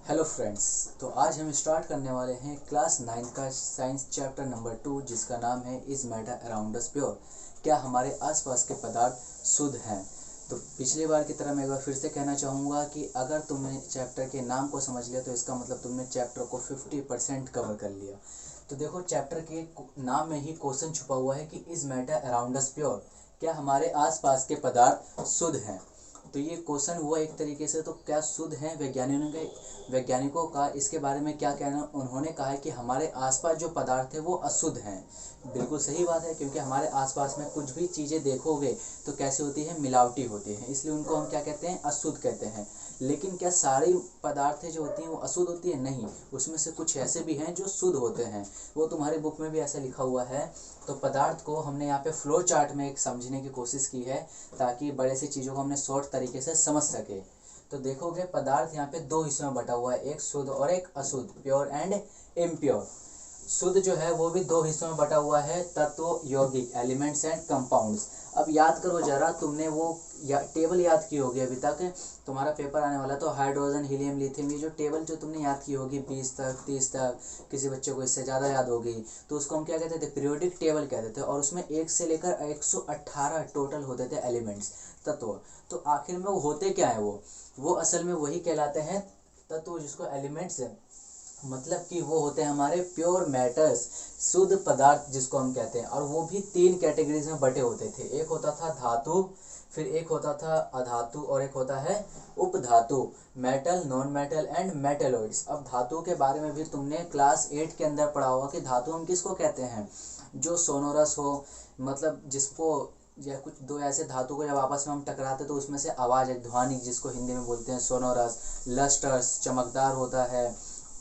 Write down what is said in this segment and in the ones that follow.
Hello friends. तो आज हम स्टार्ट करने वाले हैं क्लास 9 का साइंस चैप्टर नंबर 2, जिसका नाम है is matter around us pure. क्या हमारे आसपास के पदार्थ शुद्ध हैं। तो पिछली बार की तरह मैं एक बार फिर से कहना चाहूँगा कि अगर तुमने चैप्टर के नाम को समझ लिया तो इसका मतलब तुमने चैप्टर को 50% कवर कर लिया। तो देखो, चैप्टर के नाम में ही क्वेश्चन छुपा हुआ है कि is matter around us pure, क्या हमारे आसपास के पदार्थ शुद्ध हैं। तो ये क्वेश्चन हुआ एक तरीके से, तो क्या शुद्ध हैं। वैज्ञानिकों का इसके बारे में क्या कहना। उन्होंने कहा है कि हमारे आसपास जो पदार्थ है वो अशुद्ध हैं। बिल्कुल सही बात है, क्योंकि हमारे आसपास में कुछ भी चीज़ें देखोगे तो कैसी होती है, मिलावटी होती है, इसलिए उनको हम क्या कहते हैं, अशुद्ध कहते हैं। लेकिन क्या सारी पदार्थें जो होती हैं वो अशुद्ध होती है? नहीं, उसमें से कुछ ऐसे भी हैं जो शुद्ध होते हैं। वो तुम्हारी बुक में भी ऐसा लिखा हुआ है। तो पदार्थ को हमने यहाँ पे फ्लो चार्ट में एक समझने की कोशिश की है, ताकि बड़े सी चीज़ों को हमने शॉर्ट तरीके से समझ सके। तो देखोगे, पदार्थ यहाँ पे दो हिस्सों में बटा हुआ है, एक शुद्ध और एक अशुद्ध, प्योर एंड इम्प्योर। शुद्ध जो है वो भी दो हिस्सों में बटा हुआ है, तत्व यौगिक, एलिमेंट्स एंड कंपाउंड्स। अब याद करो जरा, तुमने वो टेबल याद की होगी अभी तक, तुम्हारा पेपर आने वाला, तो हाइड्रोजन, हीलियम, लिथियम, ये जो टेबल जो तुमने याद की होगी 20 तक 30 तक, किसी बच्चे को इससे ज़्यादा याद होगी, तो उसको हम क्या कहते थे, पीरियोडिक टेबल कहते थे। और उसमें 1 से लेकर 118 टोटल होते थे एलिमेंट्स, तत्व। तो आखिर में वो होते क्या है, वो असल में वही कहलाते हैं तत्व, जिसको एलिमेंट्स मतलब कि वो होते हैं हमारे प्योर मैटर्स, शुद्ध पदार्थ जिसको हम कहते हैं। और वो भी 3 कैटेगरीज में बटे होते थे। एक होता था धातु, फिर एक होता था अधातु, और एक होता है उपधातु, metal, non metal and metalloids. अब धातु के बारे में भी तुमने क्लास 8 के अंदर पढ़ा होगा कि धातु हम किसको कहते हैं, जो सोनोरस हो, मतलब जिसको, या कुछ दो ऐसे धातु को जब आपस में हम टकराते तो उसमें से आवाज़, एक ध्वनि, जिसको हिंदी में बोलते हैं सोनोरस। लस्टर्स, चमकदार होता है।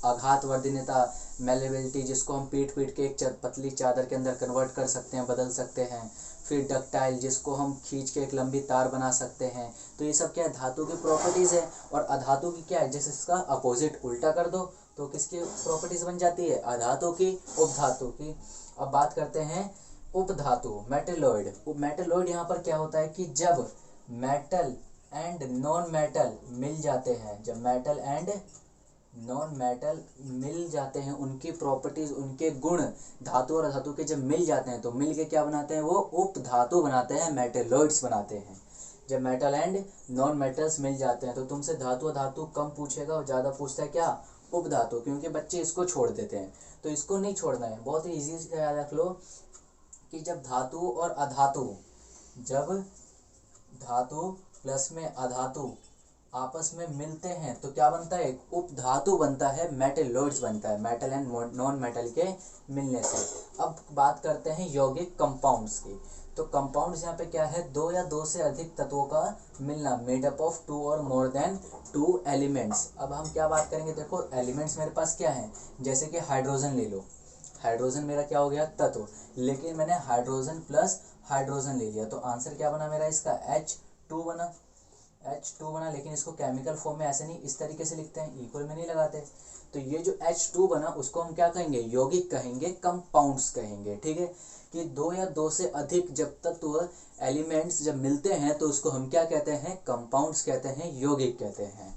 आघातवर्धनीयता, मेलेबिलिटी, जिसको हम पीट पीट के एक पतली चादर के अंदर कन्वर्ट कर सकते हैं, बदल सकते हैं। फिर डक्टाइल, जिसको हम खींच के एक लंबी तार बना सकते हैं। तो ये सब क्या है, धातु की प्रॉपर्टीज़ है। और अधातु की क्या है, जैसे इसका अपोजिट उल्टा कर दो तो किसकी प्रॉपर्टीज बन जाती है, अधातु की, उपधातु की। अब बात करते हैं उपधातु, मेटेलॉइड। मेटेलॉइड यहाँ पर क्या होता है कि जब मेटल एंड नॉन मेटल मिल जाते हैं, जब मेटल एंड नॉन मेटल मिल जाते हैं, उनकी प्रॉपर्टीज, उनके गुण, धातु और अधातु के जब मिल जाते हैं तो मिल के क्या बनाते हैं, वो उपधातु बनाते हैं, मेटेलॉइड्स बनाते हैं। जब मेटल एंड नॉन मेटल्स मिल जाते हैं तो तुमसे धातु अधातु कम पूछेगा और ज़्यादा पूछता है क्या, उपधातु, क्योंकि बच्चे इसको छोड़ देते हैं। तो इसको नहीं छोड़ना है, बहुत ही ईजी से याद रख लो कि जब धातु और अधातु, जब धातु प्लस में अधातु आपस में मिलते हैं तो क्या बनता है, एक उपधातु बनता है, मेटेलॉइड्स बनता है, मेटल एंड नॉन मेटल के मिलने से। अब बात करते हैं यौगिक कंपाउंड्स की। तो कंपाउंड्स यहाँ पे क्या है, दो या दो से अधिक तत्वों का मिलना, मेड अप ऑफ 2 और मोर देन 2 एलिमेंट्स। अब हम क्या बात करेंगे, देखो एलिमेंट्स मेरे पास क्या है, जैसे कि हाइड्रोजन ले लो। हाइड्रोजन मेरा क्या हो गया, तत्व, लेकिन मैंने हाइड्रोजन प्लस हाइड्रोजन ले लिया तो आंसर क्या बना मेरा, इसका H2 बना। H2 बना, लेकिन इसको केमिकल फॉर्म में ऐसे नहीं, इस तरीके से लिखते हैं, इक्वल में नहीं लगाते। तो ये जो H2 बना उसको हम क्या कहेंगे, यौगिक कहेंगे, कंपाउंड्स कहेंगे। ठीक है, कि दो या दो से अधिक जब तत्व, एलिमेंट्स जब मिलते हैं तो उसको हम क्या कहते हैं, कंपाउंड्स कहते हैं, यौगिक कहते हैं।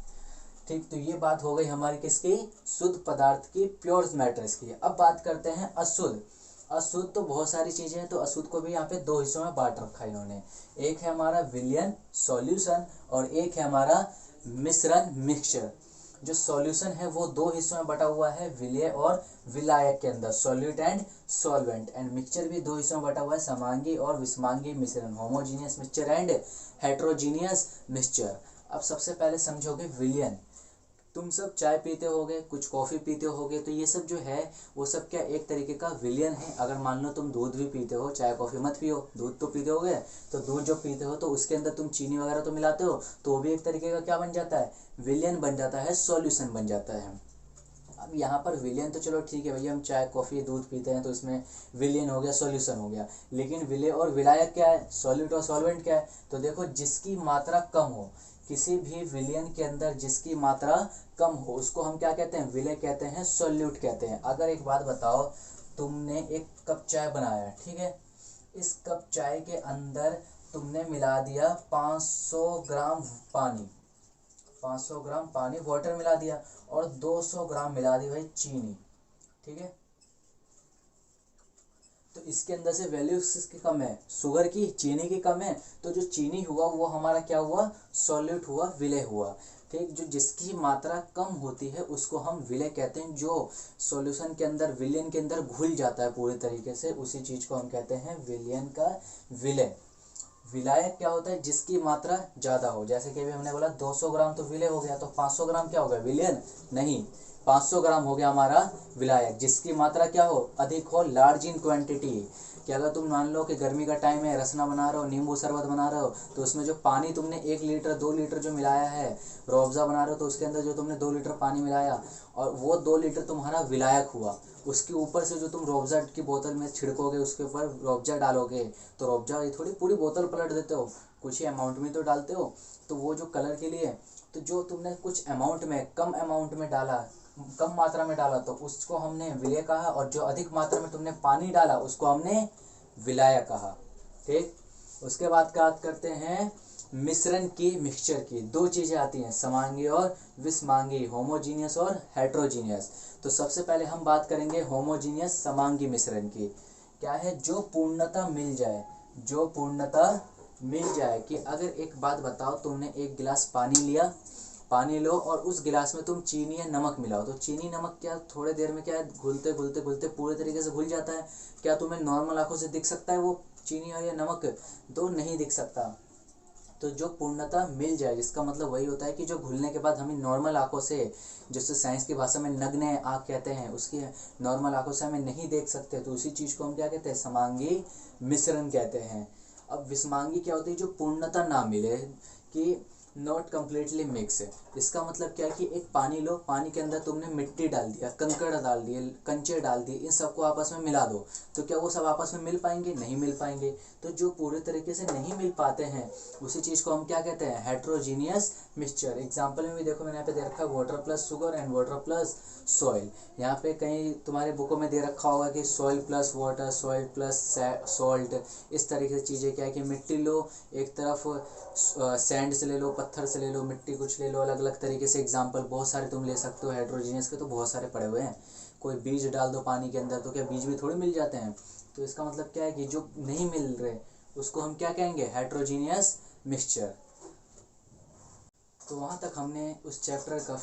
ठीक, तो ये बात हो गई हमारी किसकी, शुद्ध पदार्थ की, प्योर मैटर्स की। अब बात करते हैं अशुद्ध। अशुद्ध तो बहुत सारी चीजें हैं, तो अशुद्ध को भी यहाँ पे दो हिस्सों में बांट रखा है इन्होंने। एक है हमारा विलयन, सॉल्यूशन, और एक है हमारा मिश्रण, मिक्सचर। जो सॉल्यूशन है वो दो हिस्सों में बटा हुआ है, विलय और विलायक के अंदर, solute and solvent. And mixture भी दो हिस्सों में बटा हुआ है, समांगी और विषमांगी मिश्रण, homogeneous mixture and heterogeneous mixture. अब सबसे पहले समझोगे विलयन। तुम सब चाय पीते होगे, कुछ कॉफ़ी पीते होगे, तो ये सब जो है वो सब क्या एक तरीके का विलयन है। अगर मान लो तुम दूध भी पीते हो, चाय कॉफ़ी मत पियो, दूध तो पीते होगे, तो दूध जो पीते हो तो उसके अंदर तुम चीनी वगैरह तो मिलाते हो, तो वो भी एक तरीके का क्या बन जाता है, विलयन बन जाता है, सॉल्यूशन बन जाता है। अब यहाँ पर विलयन तो चलो ठीक है भैया, हम चाय कॉफ़ी दूध पीते हैं तो इसमें विलयन हो गया, सॉल्यूशन हो गया, लेकिन विलय और विलायक क्या है, सॉल्यूट और सॉल्वेंट क्या है। तो देखो, जिसकी मात्रा कम हो, किसी भी विलयन के अंदर जिसकी मात्रा कम हो उसको हम क्या कहते हैं, विलय कहते हैं, सॉल्यूट कहते हैं। अगर एक बात बताओ, तुमने एक कप चाय बनाया, ठीक है, इस कप चाय के अंदर तुमने मिला दिया 500 ग्राम पानी, 500 ग्राम पानी वाटर मिला दिया और 200 ग्राम मिला दी भाई चीनी, ठीक है। तो इसके अंदर से वैल्यू किसकी कम है, शुगर की, चीनी की कम है। तो जो चीनी हुआ वो हमारा क्या हुआ, सॉल्यूट हुआ, विलय हुआ, ठीक। जो जिसकी मात्रा कम होती है उसको हम विलय कहते हैं, जो सॉल्यूशन के अंदर, विलयन के अंदर घुल जाता है पूरी तरीके से, उसी चीज को हम कहते हैं विलयन का विलय। विलायक क्या होता है, जिसकी मात्रा ज्यादा हो, जैसे कि अभी हमने बोला 200 ग्राम तो विलय हो गया, तो 500 ग्राम क्या हो गया, विलयन नहीं, 500 ग्राम हो गया हमारा विलायक। जिसकी मात्रा क्या हो, अधिक हो, लार्ज इन क्वांटिटी। कि अगर तुम मान लो कि गर्मी का टाइम है, रसना बना रहे हो, नींबू शरबत बना रहे हो, तो उसमें जो पानी तुमने 1 लीटर 2 लीटर जो मिलाया है, रूअफ़ज़ा बना रहे हो तो उसके अंदर जो तुमने 2 लीटर पानी मिलाया और वो 2 लीटर तुम्हारा विलायक हुआ, उसके ऊपर से जो तुम रूअफ़ज़ा की बोतल में छिड़कोगे, उसके ऊपर रूअफ़ज़ा डालोगे, तो रूअफ़ज़ा ये थोड़ी पूरी बोतल पलट देते हो, कुछ ही अमाउंट में तो डालते हो। तो वो जो कलर के लिए, तो जो तुमने कुछ अमाउंट में, कम अमाउंट में डाला, कम मात्रा में डाला, तो उसको हमने विलय कहा, और जो अधिक मात्रा में तुमने पानी डाला उसको हमने विलायक कहा, ठीक। उसके बाद बात करते हैं मिश्रण की, मिक्सचर की। दो चीजें आती हैं, समांगी और विषमांगी, होमोजीनियस और हेट्रोजीनियस। तो सबसे पहले हम बात करेंगे होमोजीनियस समांगी मिश्रण की। क्या है, जो पूर्णतः मिल जाए, जो पूर्णतः मिल जाए। कि अगर एक बात बताओ, तुमने एक गिलास पानी लिया, पानी लो और उस गिलास में तुम चीनी या नमक मिलाओ, तो चीनी नमक क्या थोड़े देर में क्या है, घुलते घुलते घुलते पूरे तरीके से घुल जाता है। क्या तुम्हें नॉर्मल आंखों से दिख सकता है वो चीनी और या नमक, तो नहीं दिख सकता। तो जो पूर्णतः मिल जाए, जिसका मतलब वही होता है कि जो घुलने के बाद हमें नॉर्मल आंखों से, जिससे साइंस की भाषा में नग्न आँख कहते हैं, उसकी नॉर्मल आंखों से हमें नहीं देख सकते, तो उसी चीज को हम क्या कहते हैं, समांगी मिश्रण कहते हैं। अब विषमांगी क्या होती है, जो पूर्णतः ना मिले, कि नॉट कम्प्लीटली मिक्स। इसका मतलब क्या है कि एक पानी लो, पानी के अंदर तुमने मिट्टी डाल दिया, कंकड़ डाल दिए, कंचे डाल दिए, इन सबको आपस में मिला दो, तो क्या वो सब आपस में मिल पाएंगे, नहीं मिल पाएंगे। तो जो पूरे तरीके से नहीं मिल पाते हैं, उसी चीज को हम क्या कहते हैं, हेट्रोजीनियस मिक्सचर। एग्जाम्पल में भी देखो, मैंने यहाँ पे दे रखा है water plus sugar and water plus soil. यहाँ पे कहीं तुम्हारे बुकों में दे रखा होगा कि soil plus water, soil plus salt, इस तरीके से चीज़ें। क्या है कि मिट्टी लो, एक तरफ सैंड से ले लो, पत्थर से ले लो, मिट्टी कुछ ले लो, अलग अलग तरीके से एग्जाम्पल बहुत सारे तुम ले सकते हो हेट्रोजीनियस के, तो बहुत सारे पड़े हुए हैं। कोई बीज डाल दो पानी के अंदर, तो क्या बीज भी थोड़ी मिल जाते हैं। तो इसका मतलब क्या है कि जो नहीं मिल रहे उसको हम क्या कहेंगे, हेट्रोजीनियस मिक्सचर। तो वहाँ तक हमने उस चैप्टर का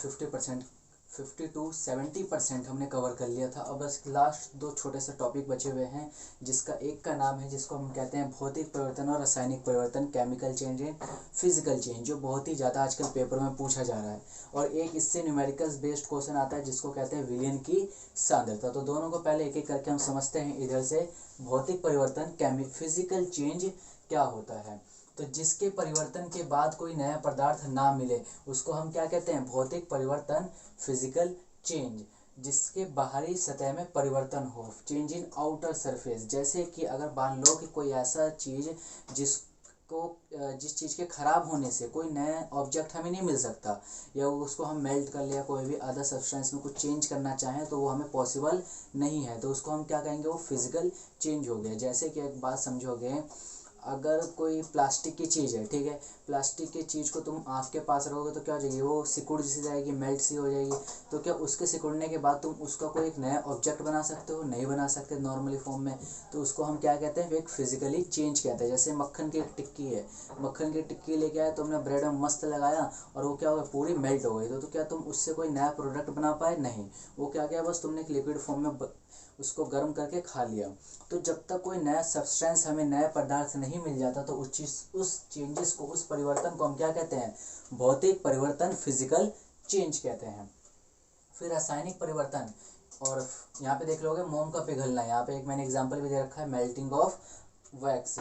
50 to 70% हमने कवर कर लिया था। अब बस लास्ट 2 छोटे से टॉपिक बचे हुए हैं, जिसका एक का नाम है, जिसको हम कहते हैं भौतिक परिवर्तन और रासायनिक परिवर्तन, chemical change and physical change, जो बहुत ही ज़्यादा आजकल पेपर में पूछा जा रहा है। और एक इससे न्यूमेरिकल्स बेस्ड क्वेश्चन आता है, जिसको कहते हैं विलयन की सांद्रता। तो दोनों को पहले एक एक करके हम समझते हैं। इधर से भौतिक परिवर्तन, फिजिकल चेंज क्या होता है। तो जिसके परिवर्तन के बाद कोई नया पदार्थ ना मिले, उसको हम क्या कहते हैं, भौतिक परिवर्तन, फिजिकल चेंज। जिसके बाहरी सतह में परिवर्तन हो, चेंज इन आउटर सरफेस। जैसे कि अगर मान लो कि कोई ऐसा चीज जिस चीज़ के ख़राब होने से कोई नया ऑब्जेक्ट हमें नहीं मिल सकता, या उसको हम मेल्ट कर लिया, कोई भी अदर सब्सटेंस में कुछ चेंज करना चाहें तो वो हमें पॉसिबल नहीं है, तो उसको हम क्या कहेंगे, वो फिजिकल चेंज हो गया। जैसे कि एक बात समझोगे, अगर कोई प्लास्टिक की चीज़ है, ठीक है, प्लास्टिक की चीज़ को तुम आँख के पास रखोगे तो क्या हो जाएगी, वो सिकुड़ सी जाएगी, मेल्ट सी हो जाएगी। तो क्या उसके सिकुड़ने के बाद तुम उसका कोई एक नया ऑब्जेक्ट बना सकते हो, नहीं बना सकते नॉर्मली फॉर्म में। तो उसको हम क्या कहते हैं, एक फिजिकली चेंज कहते हैं। जैसे मक्खन की एक टिक्की है, मक्खन की टिक्की लेके आए, तुमने ब्रेड में मस्त लगाया और वो क्या हो गया, पूरी मेल्ट हो गई। तो क्या तुम उससे कोई नया प्रोडक्ट बना पाए, नहीं। वो क्या किया, बस तुमने एक लिक्विड फॉर्म में उसको गर्म करके खा लिया। तो जब तक कोई नया सब्सटेंस, हमें नया पदार्थ नहीं मिल जाता, तो उस चेंजेस को, उस परिवर्तन को हम क्या कहते हैं, भौतिक परिवर्तन, फिजिकल चेंज कहते हैं। फिर रासायनिक परिवर्तन, और यहाँ पे देख लोगे मोम का पिघलना। यहाँ पे एक मैंने एग्जांपल भी दे रखा है, melting of wax,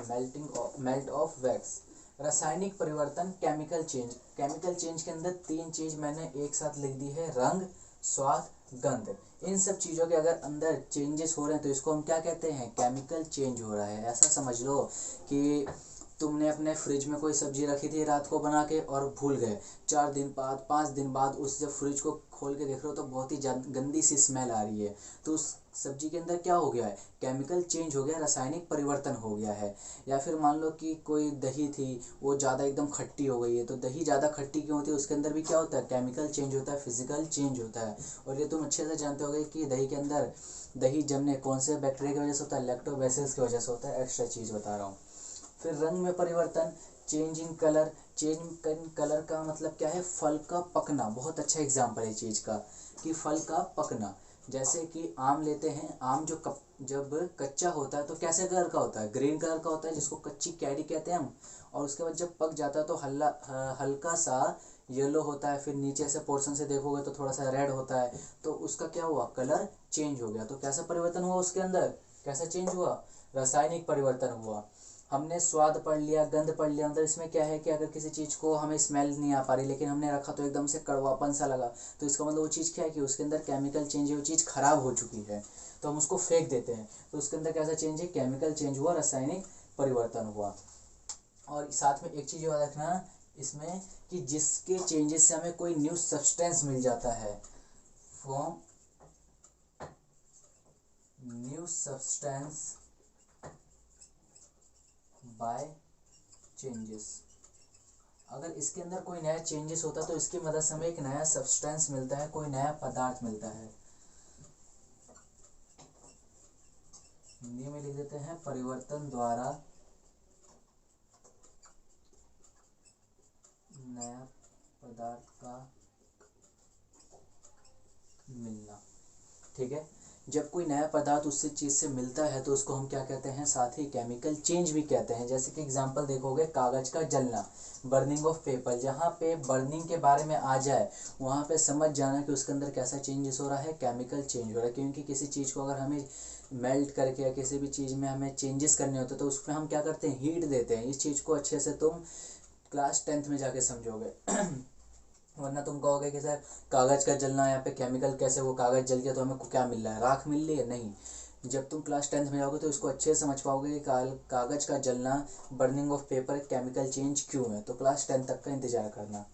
melt of wax. रासायनिक परिवर्तन, केमिकल चेंज। केमिकल चेंज के अंदर 3 चीज मैंने एक साथ लिख दी है, रंग, स्वाद, गंध। इन सब चीज़ों के अगर अंदर चेंजेस हो रहे हैं तो इसको हम क्या कहते हैं, केमिकल चेंज हो रहा है। ऐसा समझ लो कि तुमने अपने फ्रिज में कोई सब्जी रखी थी रात को बना के और भूल गए, 4 दिन बाद 5 दिन बाद उस जब फ्रिज को खोल के देख रहे हो तो बहुत ही गंदी सी स्मेल आ रही है। तो उस सब्जी के अंदर क्या हो गया है, केमिकल चेंज हो गया, रासायनिक परिवर्तन हो गया है। या फिर मान लो कि कोई दही थी, वो ज़्यादा एकदम खट्टी हो गई है। तो दही ज़्यादा खट्टी क्यों होती है, उसके अंदर भी क्या होता है, केमिकल चेंज होता है, फिजिकल चेंज होता है। और ये तुम अच्छे से जानते होगे कि दही के अंदर, दही जमने कौन से बैक्टीरिया की वजह से होता है, लैक्टोबैसिलस की वजह से होता है। एक्स्ट्रा चीज़ बता रहा हूँ। फिर रंग में परिवर्तन, change in colour. Change in colour का मतलब क्या है, फल का पकना। बहुत अच्छा एग्जाम्पल है चीज़ का कि फल का पकना। जैसे कि आम लेते हैं, आम जब कच्चा होता है तो कैसे कलर का होता है, ग्रीन कलर का होता है, जिसको कच्ची कैरी कहते हैं हम। और उसके बाद जब पक जाता है तो हल्का सा येलो होता है। फिर नीचे से पोर्शन से देखोगे तो थोड़ा सा रेड होता है। तो उसका क्या हुआ, कलर चेंज हो गया। तो कैसा परिवर्तन हुआ उसके अंदर, कैसा चेंज हुआ, रासायनिक परिवर्तन हुआ। हमने स्वाद पढ़ लिया, गंध पढ़ लिया। मतलब इसमें क्या है कि अगर किसी चीज़ को हमें स्मेल नहीं आ पा रही लेकिन हमने रखा तो एकदम से कड़वापन सा लगा, तो इसका मतलब वो चीज़ क्या है कि उसके अंदर केमिकल चेंज है, वो चीज़ खराब हो चुकी है, तो हम उसको फेंक देते हैं। तो उसके अंदर कैसा चेंज है, केमिकल चेंज हुआ, रासायनिक परिवर्तन हुआ। और साथ में एक चीज़ याद रखना इसमें कि जिसके चेंजेस से हमें कोई न्यू सब्सटेंस मिल जाता है, form new substance by changes. अगर इसके अंदर कोई नया चेंजेस होता है तो इसकी मदद से हमें एक नया सब्सटेंस मिलता है, कोई नया पदार्थ मिलता है। हिंदी में लिख देते हैं, परिवर्तन द्वारा नया पदार्थ का मिलना। ठीक है, जब कोई नया पदार्थ उससे चीज़ से मिलता है तो उसको हम क्या कहते हैं, साथ ही केमिकल चेंज भी कहते हैं। जैसे कि एग्जांपल देखोगे, कागज़ का जलना, बर्निंग ऑफ पेपर। जहाँ पे बर्निंग के बारे में आ जाए वहाँ पे समझ जाना कि उसके अंदर कैसा चेंजेस हो रहा है, केमिकल चेंज हो रहा है। क्योंकि किसी चीज़ को अगर हमें मेल्ट करके या किसी भी चीज़ में हमें चेंजेस करने होते तो उसमें हम क्या करते हैं, हीट देते हैं। इस चीज़ को अच्छे से तुम क्लास 10th में जाके समझोगे। वरना तुम कहोगे कि सर कागज़ का जलना, यहाँ पे केमिकल कैसे, वो कागज़ जल गया तो हमें क्या मिल रहा है, राख मिल रही है, नहीं। जब तुम क्लास 10th में जाओगे तो इसको अच्छे से समझ पाओगे कि कागज़ का जलना, burning of paper, chemical change क्यों है। तो क्लास 10 तक का इंतजार करना।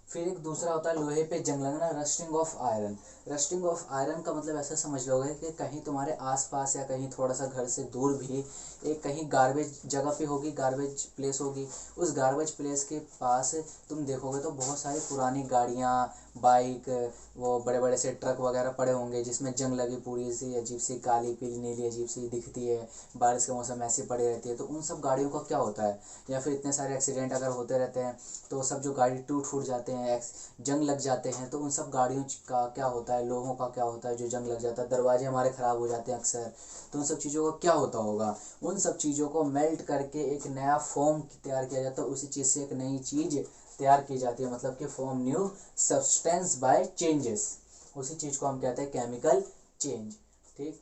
फिर एक दूसरा होता है लोहे पे जंग लगना, rusting of iron. Rusting of iron का मतलब ऐसा समझ लोगे कि कहीं तुम्हारे आसपास या कहीं थोड़ा सा घर से दूर भी एक कहीं गार्बेज जगह पे होगी, गार्बेज प्लेस होगी। उस गार्बेज प्लेस के पास तुम देखोगे तो बहुत सारी पुरानी गाड़ियाँ, बाइक, वो बड़े बड़े से ट्रक वगैरह पड़े होंगे जिसमें जंग लगी, पूरी सी अजीब सी काली पीली नीली अजीब सी दिखती है। बारिश के मौसम ऐसी पड़ी रहती है। तो उन सब गाड़ियों का क्या होता है, या फिर इतने सारे एक्सीडेंट अगर होते रहते हैं तो सब जो गाड़ी टूट फूट जाते हैं, जंग लग जाते हैं, तो उन सब गाड़ियों का क्या होता है, लोगों का क्या होता है जो जंग लग जाता है, दरवाजे हमारे ख़राब हो जाते हैं अक्सर। तो उन सब चीज़ों का क्या होता होगा, उन सब चीज़ों को मेल्ट करके एक नया फॉर्म तैयार किया जाता है। उसी चीज़ से एक नई चीज़ तैयार की जाती है, मतलब कि form new substance by changes. उसी चीज़ को हम कहते हैं केमिकल चेंज। ठीक,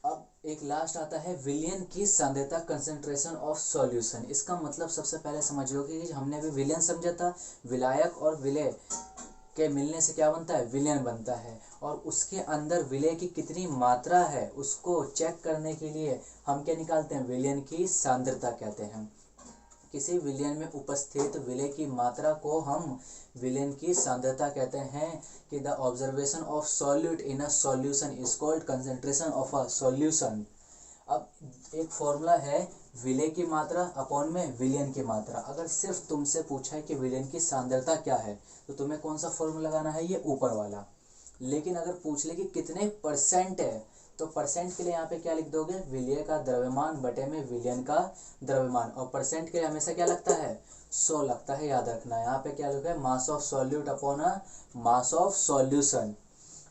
अब एक लास्ट आता है विलयन की सांद्रता, कंसंट्रेशन ऑफ सॉल्यूशन। इसका मतलब सबसे पहले समझ लो कि हमने अभी विलयन समझा था, विलायक और विलय के मिलने से क्या बनता है, विलयन बनता है। और उसके अंदर विलय की कितनी मात्रा है उसको चेक करने के लिए हम क्या निकालते हैं, विलयन की सांद्रता कहते हैं। किसी विलयन में उपस्थित विलय की मात्रा को हम विलयन की सांद्रता कहते हैं। कि the observation of solute in a solution is called concentration of a solution. अब एक फॉर्मूला है विलय की मात्रा अपॉन में विलयन की मात्रा। अगर सिर्फ तुमसे पूछा है कि विलयन की सांद्रता क्या है तो तुम्हें कौन सा फॉर्मूला लगाना है, ये ऊपर वाला। लेकिन अगर पूछ ले कि कितने परसेंट है तो परसेंट के लिए यहाँ पे क्या लिख दोगे, विलय का द्रव्यमान बटे में विलयन का द्रव्यमान। और परसेंट के लिए हमेशा क्या लगता है, 100 लगता है, याद रखना। यहाँ पे क्या लिखा है, mass of solute upon a mass of solution.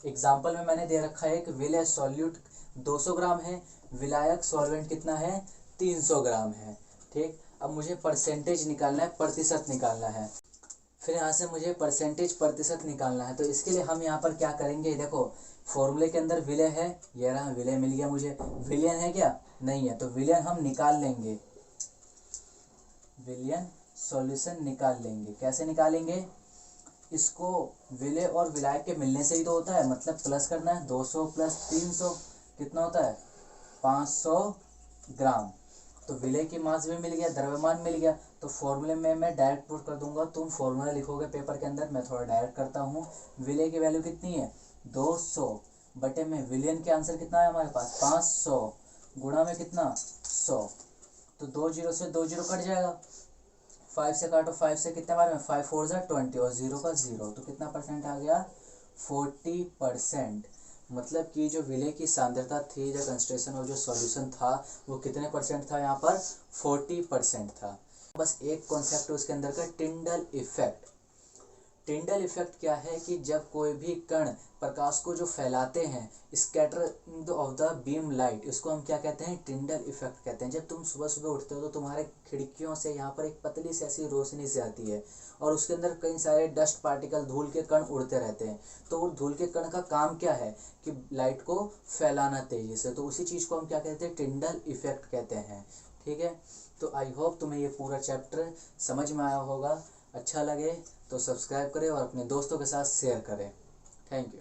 Example में मैंने दे रखा है कि विलय सॉल्यूट 200 ग्राम है, विलायक सॉल्वेंट कितना है, 300 ग्राम है। ठीक, अब मुझे परसेंटेज निकालना है, प्रतिशत निकालना है। फिर यहाँ से मुझे परसेंटेज प्रतिशत निकालना है। तो इसके लिए हम यहाँ पर क्या करेंगे, देखो फॉर्मूले के अंदर विलय है, ये रहा विलय मिल गया मुझे। विलयन है क्या, नहीं है, तो विलयन हम निकाल लेंगे, विलयन सॉल्यूशन निकाल लेंगे। कैसे निकालेंगे, इसको विलय और विलायक के मिलने से ही तो होता है, मतलब प्लस करना है, 200 प्लस 300 कितना होता है, 500 ग्राम। तो विलय की मास भी मिल गया, द्रव्यमान मिल गया। तो फॉर्मूले में मैं डायरेक्ट पुट कर दूंगा, तुम फॉर्मूला लिखोगे पेपर के अंदर, मैं थोड़ा डायरेक्ट करता हूँ। विलय की वैल्यू कितनी है 200 बटे में विलियन के आंसर कितना है हमारे पास 500 गुणा में कितना 100। तो 2 जीरो से 2 जीरो कट जाएगा, 5 से काटो, 5 से कितने बार में 5 4 जा 20 और 0 का 0, तो कितना परसेंट आ गया 40%। मतलब कि जो विलय की सांद्रता थी, जो कंसंट्रेशन और जो सॉल्यूशन था वो कितने परसेंट था यहाँ पर 40% था। बस एक कॉन्सेप्ट है उसके अंदर का, टिंडल इफेक्ट। टिंडल इफेक्ट क्या है कि जब कोई भी कण प्रकाश को जो फैलाते हैं, scatter of the beam light, इसको हम क्या कहते हैं टिंडल इफेक्ट कहते हैं। जब तुम सुबह सुबह उठते हो तो तुम्हारे खिड़कियों से यहाँ पर एक पतली सी ऐसी रोशनी से आती है और उसके अंदर कई सारे डस्ट पार्टिकल, धूल के कण उड़ते रहते हैं। तो वो धूल के कण का काम क्या है कि लाइट को फैलाना तेजी से, तो उसी चीज़ को हम क्या कहते हैं टिंडल इफेक्ट कहते हैं। ठीक है, तो आई होप तुम्हें ये पूरा चैप्टर समझ में आया होगा। अच्छा लगे तो सब्सक्राइब करें और अपने दोस्तों के साथ शेयर करें। Thank you.